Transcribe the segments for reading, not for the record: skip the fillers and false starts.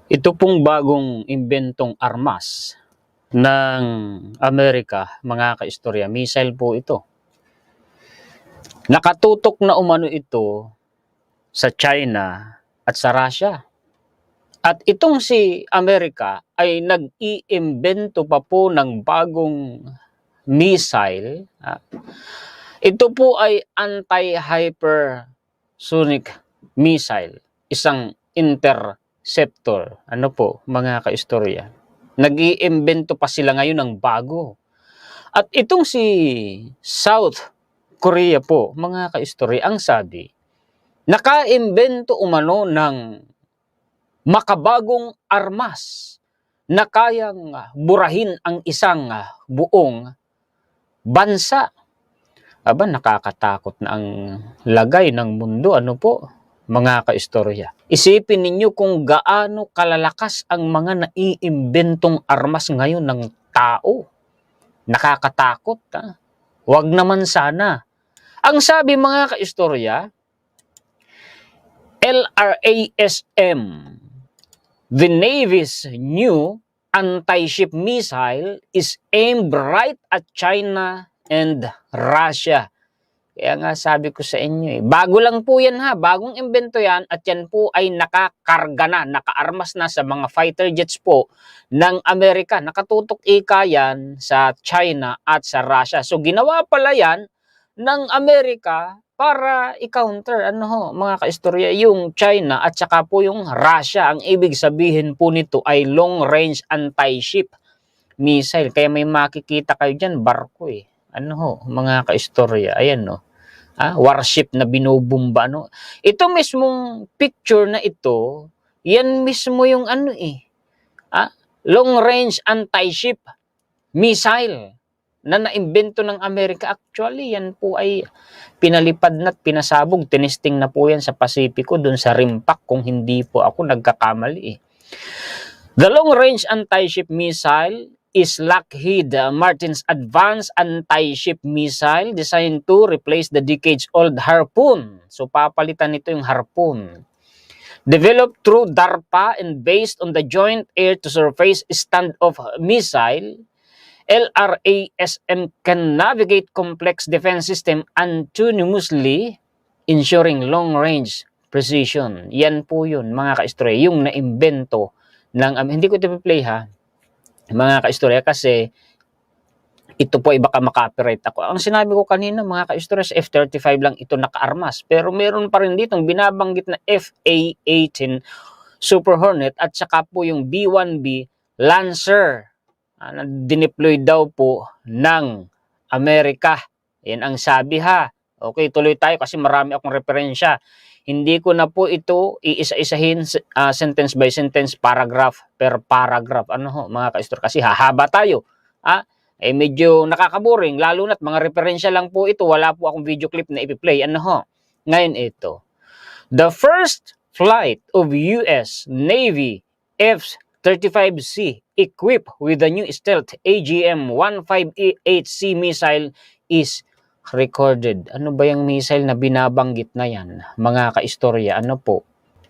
Ito pong bagong imbentong armas ng Amerika, mga kaistorya, missile po ito. Nakatutok na umano ito sa China at sa Russia. At itong si Amerika ay nag-iimbento pa po ng bagong missile. Ito po ay anti-hypersonic missile, isang interceptor. Ano po, mga kaistorya? Nag-iimbento pa sila ngayon ng bago. At itong si South Korea po, mga kaistorya, ang sabi, nakaimbento umano ng makabagong armas na kayang burahin ang isang buong bansa. Aba, nakakatakot na ang lagay ng mundo, ano po, mga kaistorya. Isipin ninyo kung gaano kalalakas ang mga naiimbentong armas ngayon ng tao. Nakakatakot, ha? Huwag naman sana. Ang sabi, mga kaistorya, LRASM, the Navy's new anti-ship missile is aimed right at China and Russia. Kaya nga sabi ko sa inyo, bago lang po yan ha, bagong imbento yan at yan po ay nakakarga na, nakaarmas na sa mga fighter jets po ng Amerika. Nakatutok ika yan sa China at sa Russia. So ginawa pala yan ng Amerika para i-counter, mga kaistorya, yung China at saka po yung Russia. Ang ibig sabihin po nito ay long-range anti-ship missile. Kaya may makikita kayo dyan, barko mga kaistorya, ayan warship na binubumba, Ito mismong picture na ito, yan mismo yung long-range anti-ship missile na naimbento ng Amerika. Actually, yan po ay pinalipad na at pinasabog. Tinesting na po yan sa Pasipiko, dun sa Rimpak, kung hindi po ako nagkakamali. The long-range anti-ship missile is Lockheed Martin's advanced anti-ship missile designed to replace the decades-old Harpoon. So, papalitan nito yung Harpoon. Developed through DARPA and based on the Joint Air-to-Surface Standoff Missile, LRASM can navigate complex defense system autonomously, ensuring long-range precision. Yan po yun, mga kaistorya, yung naimbento ng, hindi ko ito play ha, mga kaistorya, kasi ito po ay baka maka-copyright ako. Ang sinabi ko kanina, mga kaistorya, sa F-35 lang ito naka-armas. Pero meron pa rin dito binabanggit na FA-18 Super Hornet at saka po yung B-1B Lancer na dineploy daw po ng Amerika. Yan ang sabi ha. Okay, tuloy tayo kasi marami akong referensya. Hindi ko na po ito iisa-isahin sentence by sentence, paragraph per paragraph. Mga kaistor, kasi hahaba tayo. Medyo nakakaboring, lalo na't mga referensya lang po ito. Wala po akong video clip na ipi-play. Ngayon ito. The first flight of US Navy F-35C equipped with the new stealth AGM-158C missile is recorded. Ano ba yung missile na binabanggit na yan, mga kaistorya?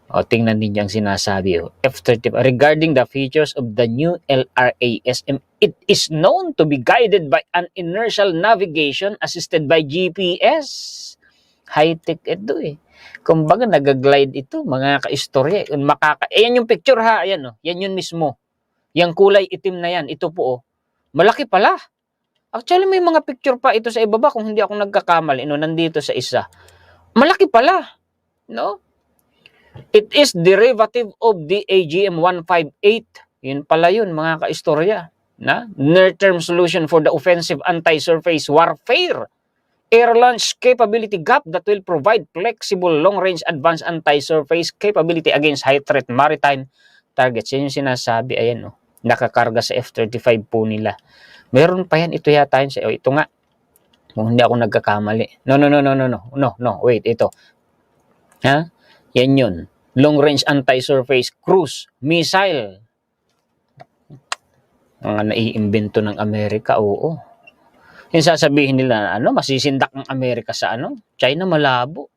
Tingnan ninyo ang sinasabi. F-35. Regarding the features of the new LRASM, it is known to be guided by an inertial navigation assisted by GPS. High-tech ito Kumbaga, nag-glide ito, mga kaistorya. Ayan yung picture ha, ayan yan yun mismo. Yung kulay itim na yan, ito po malaki pala. Actually, may mga picture pa ito sa ibaba kung hindi ako nagkakamali. Nandito sa isa. Malaki pala. It is derivative of the AGM-158. Yun pala yun, mga kaistorya. Near-term solution for the offensive anti-surface warfare air launch capability gap that will provide flexible long-range advanced anti-surface capability against high-threat maritime targets. Yan yung sinasabi. Ayan nakakarga sa F-35 po nila. Meron pa yan. Ito yata yun. Ito nga. Kung hindi ako nagkakamali. No. Wait, ito. Yan yun. Long-range anti-surface cruise missile. Mga naiimbento ng Amerika, oo. Yung sasabihin nila, masisindak ng Amerika sa China, malabo.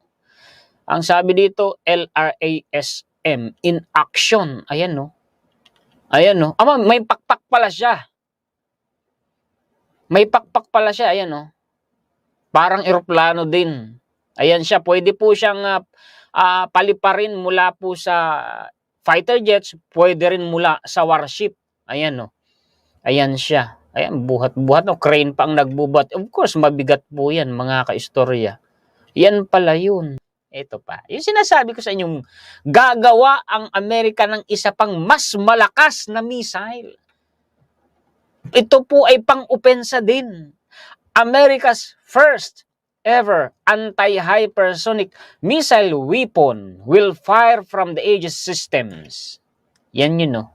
Ang sabi dito, LRASM in action. Ayan, Ayan, no. May pakpak pala siya. May pakpak pala siya. Ayan, no. Parang eroplano din. Ayan siya. Pwede po siyang paliparin mula po sa fighter jets. Pwede rin mula sa warship. Ayan, no. Ayan siya. Ayan, buhat-buhat. No. Crane pa ang nagbubat. Of course, mabigat po yan, mga kaistorya. Yan pala yun. Ito pa. Yung sinasabi ko sa inyong, gagawa ang Amerika ng isa pang mas malakas na missile. Ito po ay pang-opensa din. America's first ever anti-hypersonic missile weapon will fire from the Aegis systems. Yan yun, no?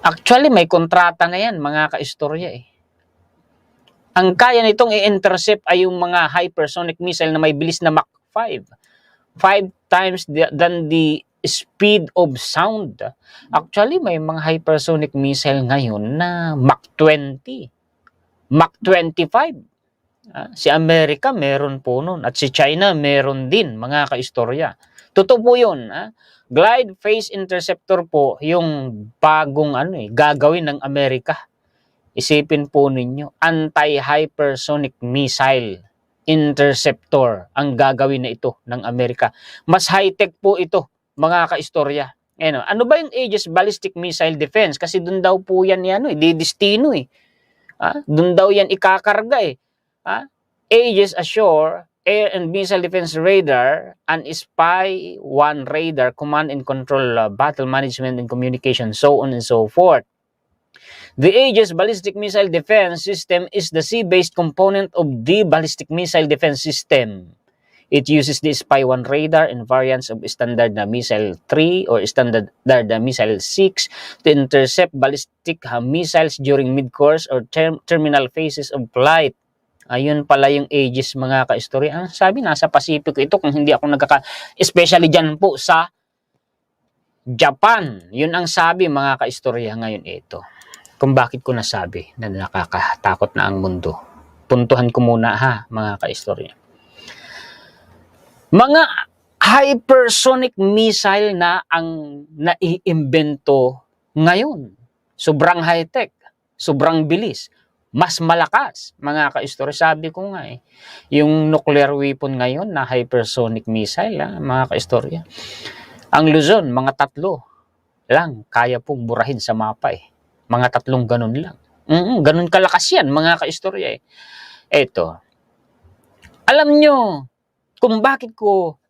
Actually, may kontrata na yan, mga kaistorya eh. Ang kaya nitong i-intercept ay yung mga hypersonic missile na may bilis na Mach 5. 5 times than the speed of sound. Actually, may mga hypersonic missile ngayon na Mach 20. Mach 25. Si Amerika meron po nun. At si China meron din, mga kaistorya. Totoo po yun. Glide Phase Interceptor po yung bagong gagawin ng Amerika. Isipin po ninyo, anti-hypersonic missile interceptor ang gagawin na ito ng Amerika. Mas high-tech po ito, mga kaistorya. Ano ba yung Aegis Ballistic Missile Defense? Kasi doon daw po yan didestino eh. Doon daw yan ikakarga eh. Aegis Ashore, Air and Missile Defense Radar, and Spy-1 Radar, Command and Control, Battle Management and Communication, so on and so forth. The Aegis Ballistic Missile Defense System is the sea-based component of the Ballistic Missile Defense System. It uses the Spy-1 radar and variants of Standard Missile 3 or Standard Missile 6 to intercept ballistic missiles during mid-course or terminal phases of flight. Ayun pala yung Aegis, mga kaistorya. Ang sabi, nasa Pacific ito kung hindi ako especially dyan po sa Japan. Yun ang sabi, mga kaistorya, ngayon ito. Kung bakit ko nasabi na nakakatakot na ang mundo. Puntuhan ko muna mga kaistorya. Mga hypersonic missile na ang naiimbento ngayon. Sobrang high-tech, sobrang bilis, mas malakas, mga kaistorya. Sabi ko nga yung nuclear weapon ngayon na hypersonic missile, mga kaistorya. Ang Luzon, mga 3 lang, kaya pong burahin sa mapa Mga 3 ganun lang. Ganun kalakas yan, mga kaistorya Eto. Alam nyo, kung bakit ko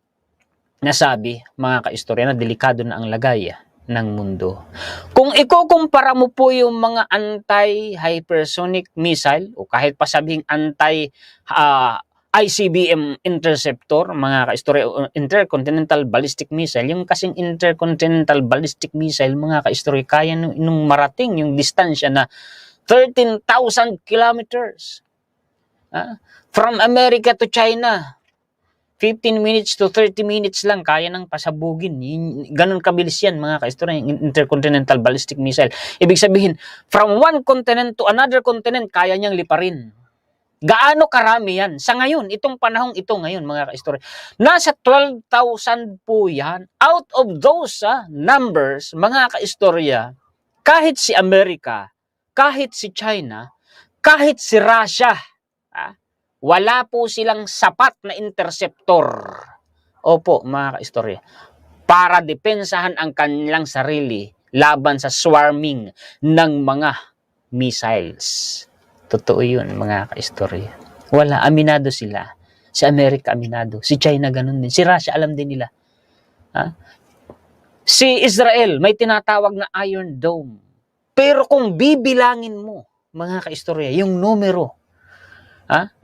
nasabi, mga kaistorya, na delikado na ang lagay ng mundo. Kung ikukumpara mo po yung mga anti-hypersonic missile, o kahit pa sabihing ICBM interceptor, mga kaistorya, intercontinental ballistic missile, yung kasing intercontinental ballistic missile, mga kaistorya, kaya nung marating yung distansya na 13,000 kilometers. From America to China, 15 minutes to 30 minutes lang, kaya nang pasabugin. Ganun kabilis yan, mga kaistorya, yung intercontinental ballistic missile. Ibig sabihin, from one continent to another continent, kaya niyang liparin. Gaano karami yan? Sa ngayon, itong panahong ito ngayon, mga kaistorya, nasa 12,000 po yan. Out of those numbers, mga kaistorya, kahit si Amerika, kahit si China, kahit si Russia, wala po silang sapat na interceptor. Opo, mga kaistorya, para depensahan ang kanilang sarili laban sa swarming ng mga missiles. Totoo yun, mga kaistorya. Wala, aminado sila. Si Amerika aminado. Si China ganun din. Si Russia alam din nila. Si Israel may tinatawag na Iron Dome. Pero kung bibilangin mo, mga kaistorya, yung numero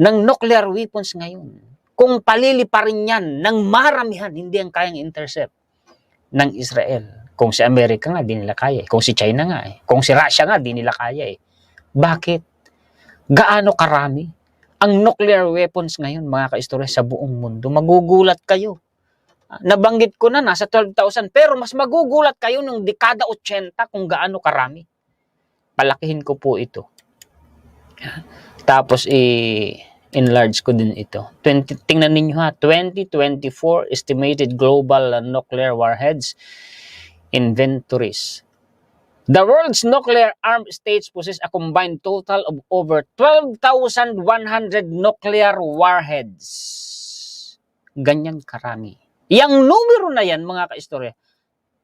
ng nuclear weapons ngayon, kung paliliparin yan ng maramihan, hindi ang kayang intercept ng Israel. Kung si Amerika nga, di nila kaya. Kung si China nga. Kung si Russia nga, di nila kaya. Bakit? Gaano karami ang nuclear weapons ngayon, mga kaistorya, sa buong mundo? Magugulat kayo. Nabanggit ko na, nasa 12,000, pero mas magugulat kayo ng dekada 80 kung gaano karami. Palakihin ko po ito. Tapos enlarge ko din ito. Tingnan ninyo 2024 estimated global nuclear warheads inventories. The world's nuclear armed states possess a combined total of over 12,100 nuclear warheads. Ganyan karami. Yang numero na yan, mga kaistorya,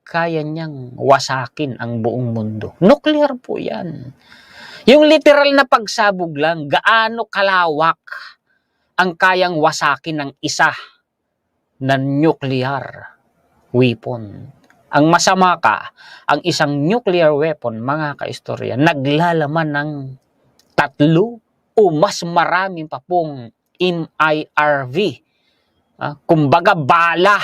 kaya niyang wasakin ang buong mundo. Nuclear po yan. Yung literal na pagsabog lang, gaano kalawak ang kayang wasakin ng isa na nuclear weapon. Ang masama ka, ang isang nuclear weapon, mga kaistorya, naglalaman ng 3 o mas marami pa pong MIRV. Kumbaga bala,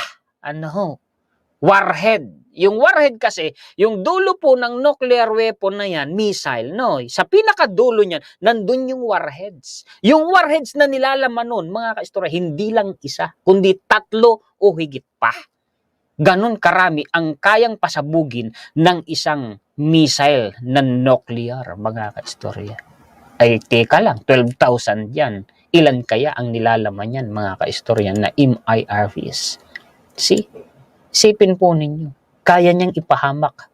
warhead. Yung warhead kasi, yung dulo po ng nuclear weapon na yan, missile, no? Sa pinakadulo niyan, nandun yung warheads. Yung warheads na nilalaman nun, mga kaistorya, hindi lang isa, kundi 3 o higit pa. Ganon karami ang kayang pasabugin ng isang missile na nuclear, mga kaistorya. Ay, teka lang, 12,000 yan. Ilan kaya ang nilalaman yan, mga kaistorya, na MIRVs? See? Isipin po ninyo, kaya niyang ipahamak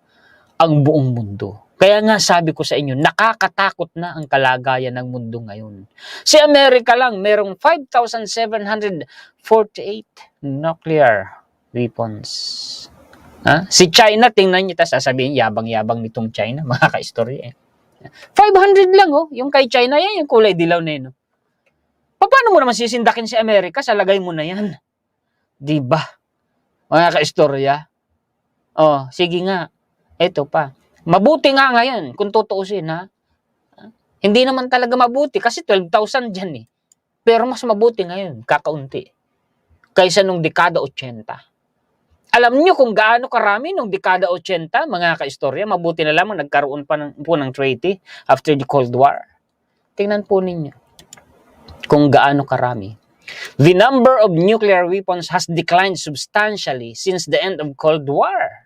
ang buong mundo. Kaya nga sabi ko sa inyo, nakakatakot na ang kalagayan ng mundo ngayon. Si Amerika lang, merong 5,748 nuclear weapons. Si China, tingnan niyo, sasabihin, yabang-yabang nitong China, mga kaistorya. 500 lang, yung kay China, yan yung kulay dilaw na yun. Paano mo naman sisindakin si Amerika? Sa lagay mo na yan. Diba? Mga kaistorya. Sige nga. Ito pa. Mabuti nga ngayon, kung tutuusin, Hindi naman talaga mabuti kasi 12,000 dyan eh. Pero mas mabuti ngayon, kakaunti. Kaysa nung dekada 80. Alam niyo kung gaano karami nung dekada 80, mga kaistorya, mabuti na lamang nagkaroon pa po ng treaty after the Cold War. Tingnan po ninyo kung gaano karami. The number of nuclear weapons has declined substantially since the end of Cold War.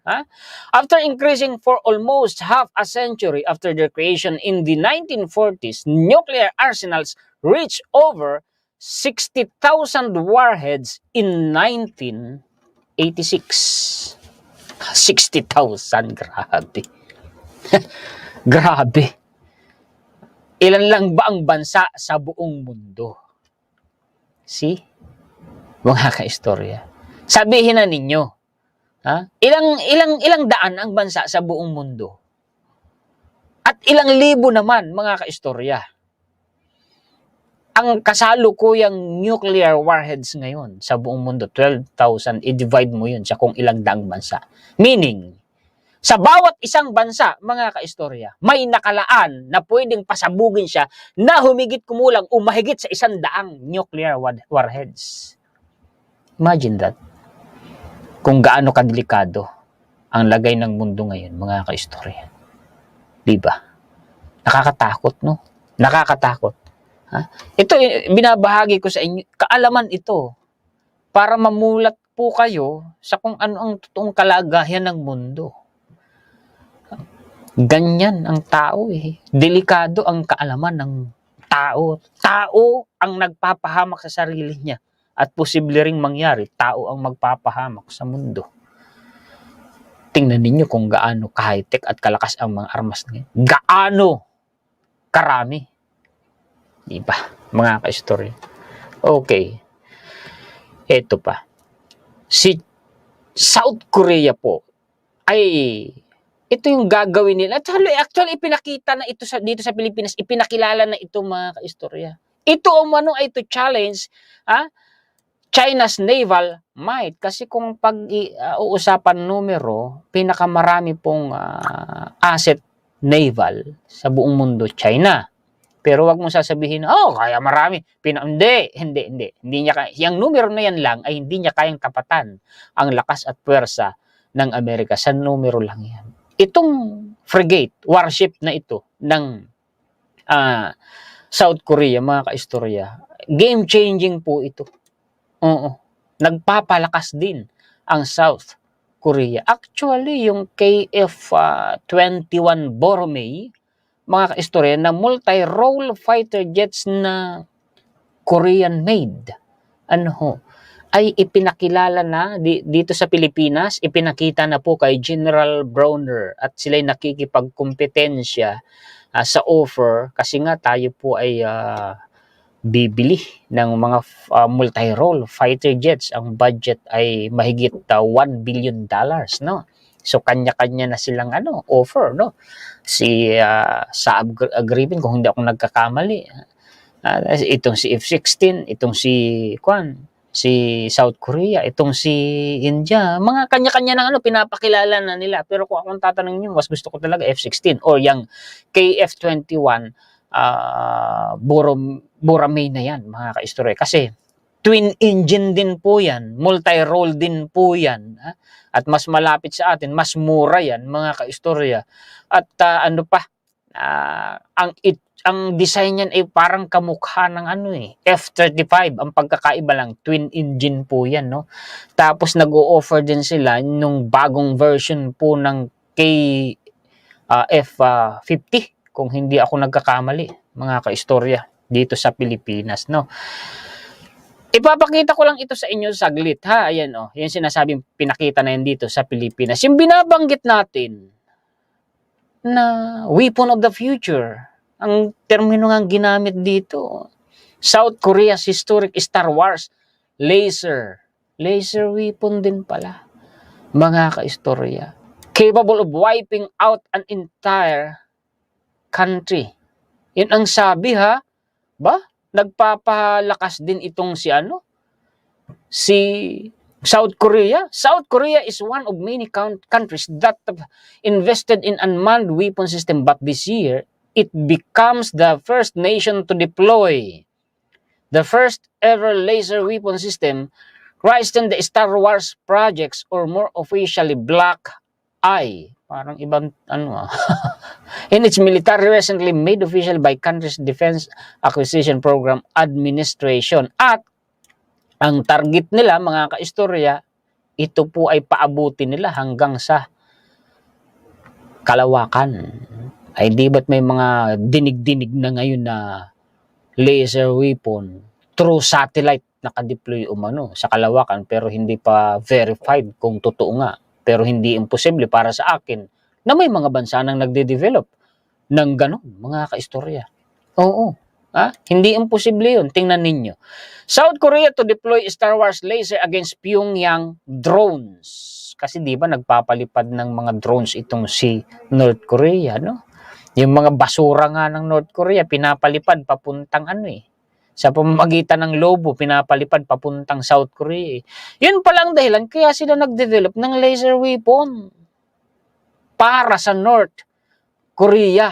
After increasing for almost half a century after their creation in the 1940s, nuclear arsenals reached over 60,000 warheads in 1986. 60,000, grabe. Grabe. Ilan lang ba ang bansa sa buong mundo? See? Mga kaistorya. Sabihin na ninyo, ilang daan ang bansa sa buong mundo? At ilang libo naman, mga kaistorya, ang kasalukuyang nuclear warheads ngayon sa buong mundo, 12,000, i-divide mo yun sa kung ilang daang bansa. Meaning, sa bawat isang bansa, mga kaistorya, may nakalaan na pwedeng pasabugin siya na humigit kumulang o mahigit sa 100 nuclear warheads. Imagine that. Kung gaano kadelikado ang lagay ng mundo ngayon, mga kaistorya. Diba? Nakakatakot, no? Nakakatakot. Ito, binabahagi ko sa inyo, kaalaman ito, para mamulat po kayo sa kung ano ang totoong kalagayan ng mundo. Ganyan ang tao eh. Delikado ang kaalaman ng tao. Tao ang nagpapahamak sa sarili niya. At posible ring mangyari, tao ang magpapahamak sa mundo. Tingnan ninyo kung gaano ka-high-tech at kalakas ang mga armas ngayon. Gaano karami. Diba? Mga kaistorya. Okay. Ito pa. Si South Korea po ay ito yung gagawin nila. Actually, ipinakita na ito dito sa Pilipinas. Ipinakilala na ito, mga kaistorya. Ito ay to challenge China's naval might. Kasi kung pag-uusapan numero, pinakamarami pong asset naval sa buong mundo, China. Pero wag mong sasabihin, kaya marami. Hindi. Hindi niya kaya. Yung numero na yan lang ay hindi niya kayang tapatan ang lakas at puwersa ng Amerika. Sa numero lang yan. Itong frigate, warship na ito ng South Korea, mga kaistorya, game-changing po ito. Nagpapalakas din ang South Korea. Actually, yung KF-21 Boromei, mga kaistorya, na multi-role fighter jets na Korean-made, ay ipinakilala na dito sa Pilipinas, ipinakita na po kay General Browner at sila'y nakikipagkompetensya sa offer kasi nga tayo po ay bibili ng mga multi-role fighter jets. Ang budget ay mahigit $1 billion, no? So kanya-kanya na silang offer, no? Sa agreement kung hindi ako nagkakamali. Itong si F-16, itong si South Korea, itong si India, mga kanya-kanya ng pinapakilala na nila. Pero kung akong tatanungin niyo, mas gusto ko talaga F-16 or yung KF-21, Boracay na yan, mga kaistorya. Kasi twin engine din po yan, multi-role din po yan. At mas malapit sa atin, mas mura yan, mga kaistorya. At ang design niyan ay parang kamukha ng F-35. Ang pagkakaiba lang, twin engine po yan, no? Tapos nag-o-offer din sila nung bagong version po ng KF-50, kung hindi ako nagkakamali, mga kaistorya, dito sa Pilipinas, no? Ipapakita ko lang ito sa inyo saglit, ha? Ayan, yan sinasabing pinakita na yan dito sa Pilipinas. Yung binabanggit natin na weapon of the future, ang termino nga ginamit dito, South Korea's historic Star Wars laser weapon din pala, mga kaistorya, capable of wiping out an entire country. Yun ang sabi, ha? Nagpapalakas din itong si South Korea. South Korea is one of many countries that have invested in unmanned weapon system, but this year it becomes the first nation to deploy the first ever laser weapon system, christened the Star Wars projects, or more officially Black Eye. Parang ibang in its military recently made official by country's Defense Acquisition Program Administration. At ang target nila, mga kaistorya, ito po ay paabutin nila hanggang sa kalawakan. Ay di ba't may mga dinig-dinig na ngayon na laser weapon through satellite nakadeploy sa kalawakan, pero hindi pa verified kung totoo nga. Pero hindi imposible para sa akin na may mga bansa nang nagde-develop ng ganon, mga kaistorya. Oo. Hindi imposible yun. Tingnan ninyo. South Korea to deploy Star Wars laser against Pyongyang drones. Kasi di ba nagpapalipad ng mga drones itong si North Korea, no? Yung mga basura nga ng North Korea, pinapalipad papuntang sa pamamagitan ng lobo, pinapalipad papuntang South Korea. Yun palang dahilan kaya sila nag-develop ng laser weapon para sa North Korea.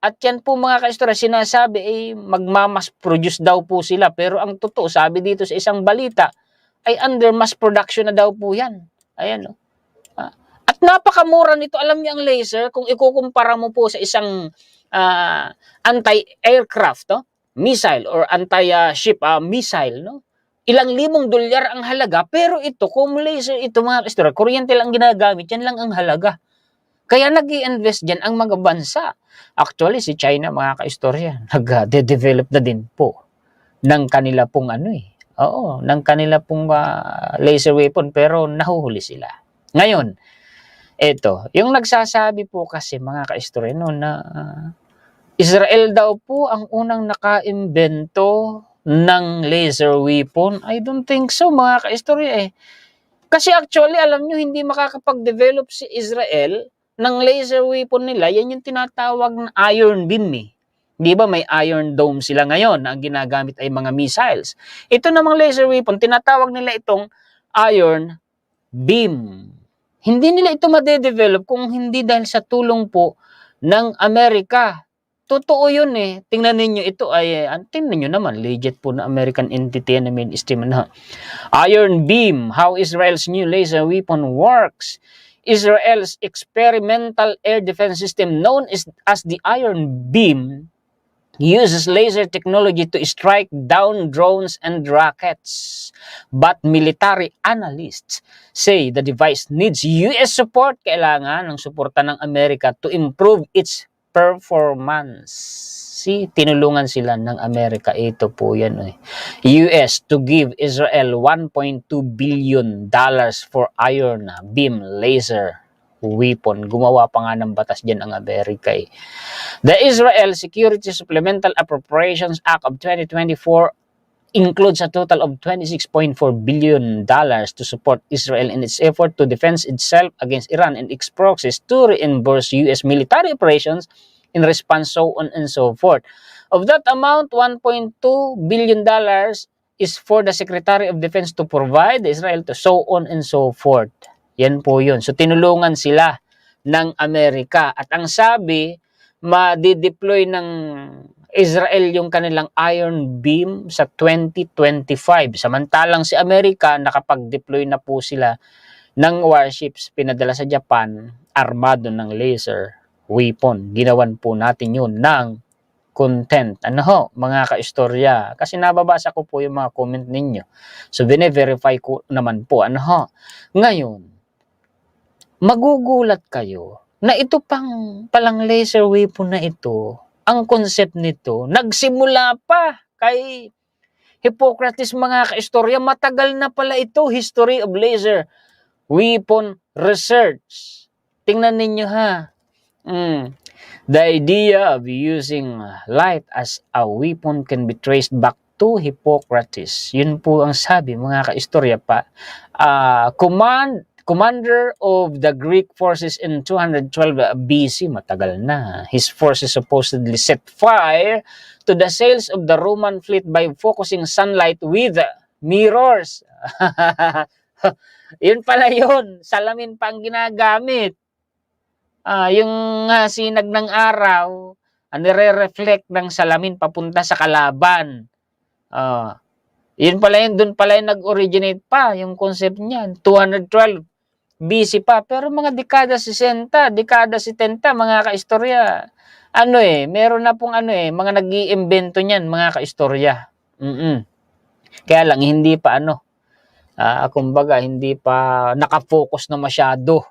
At yan po, mga kaistorya, sinasabi magmamas produce daw po sila. Pero ang totoo, sabi dito sa isang balita, ay under mass production na daw po yan. Ayan, At napakamura nito. Alam niyo ang laser, kung ikukumpara mo po sa isang anti-aircraft missile or anti-ship missile, no? Ilang libong dolyar ang halaga, pero ito, kung laser ito, mga kaistorya, kuryente lang ginagamit, yan lang ang halaga. Kaya nag-i-invest dyan ang mga bansa. Actually, si China, mga kaistorya, nag-develop na din po ng kanila pong ng kanila pong laser weapon, pero nahuhuli sila. Ngayon, ito, yung nagsasabi po kasi, mga kaistorya, na Israel daw po ang unang naka-imbento ng laser weapon. I don't think so, mga kaistorya Kasi actually, alam nyo, hindi makakapag-develop si Israel ng laser weapon nila. Yan yung tinatawag na Iron Beam Di ba may Iron Dome sila ngayon na ang ginagamit ay mga missiles. Ito namang laser weapon, tinatawag nila itong Iron Beam. Hindi nila ito madedevelop kung hindi dahil sa tulong po ng Amerika. Totoo yun Tingnan ninyo, ito ay, tingnan nyo naman, legit po na American entity na mainstream na. Iron Beam, how Israel's new laser weapon works. Israel's experimental air defense system known as the Iron Beam uses laser technology to strike down drones and rockets. But military analysts say the device needs US support. Kailangan ng suporta ng Amerika to improve its performance. tinulungan sila ng Amerika. Ito po yan. US to give Israel $1.2 billion for Iron Beam laser weapon. Gumawa pa nga ng batas dyan ang Amerika. The Israel Security Supplemental Appropriations Act of 2024 includes a total of $26.4 billion to support Israel in its effort to defend itself against Iran and its proxies, to reimburse U.S. military operations in response, so on and so forth. Of that amount, $1.2 billion is for the Secretary of Defense to provide Israel to, so on and so forth. Yan po yun. So, tinulungan sila ng Amerika. At ang sabi, ma-deploy ng Israel yung kanilang Iron Beam sa 2025. Samantalang si Amerika, nakapag-deploy na po sila ng warships pinadala sa Japan, armado ng laser weapon. Ginawan po natin yun ng content. Ano ho, mga kaistorya? Kasi nababasa ko po yung mga comment ninyo. So, bine-verify ko naman po. Ano ho? Ngayon, magugulat kayo na ito palang laser weapon na ito, ang concept nito, nagsimula pa kay Hippocrates, mga kaistorya. Matagal na pala ito, history of laser weapon research. Tingnan ninyo ha. The idea of using light as a weapon can be traced back to Hippocrates. Yun po ang sabi, mga kaistorya pa. Commander of the Greek forces in 212 BC, matagal na. His forces supposedly set fire to the sails of the Roman fleet by focusing sunlight with mirrors. Yun pala yun. Salamin pa ang ginagamit. Yung sinag ng araw, nire-reflect ng salamin papunta sa kalaban. Yun pala yun, dun pala yung nag-originate pa, yung concept niyan. 212 BC pa, pero mga dekada 60, dekada 70, mga kaistorya. Meron na pong mga nag-iimbento niyan, mga kaistorya. Kaya lang, hindi pa kumbaga, hindi pa nakafocus na masyado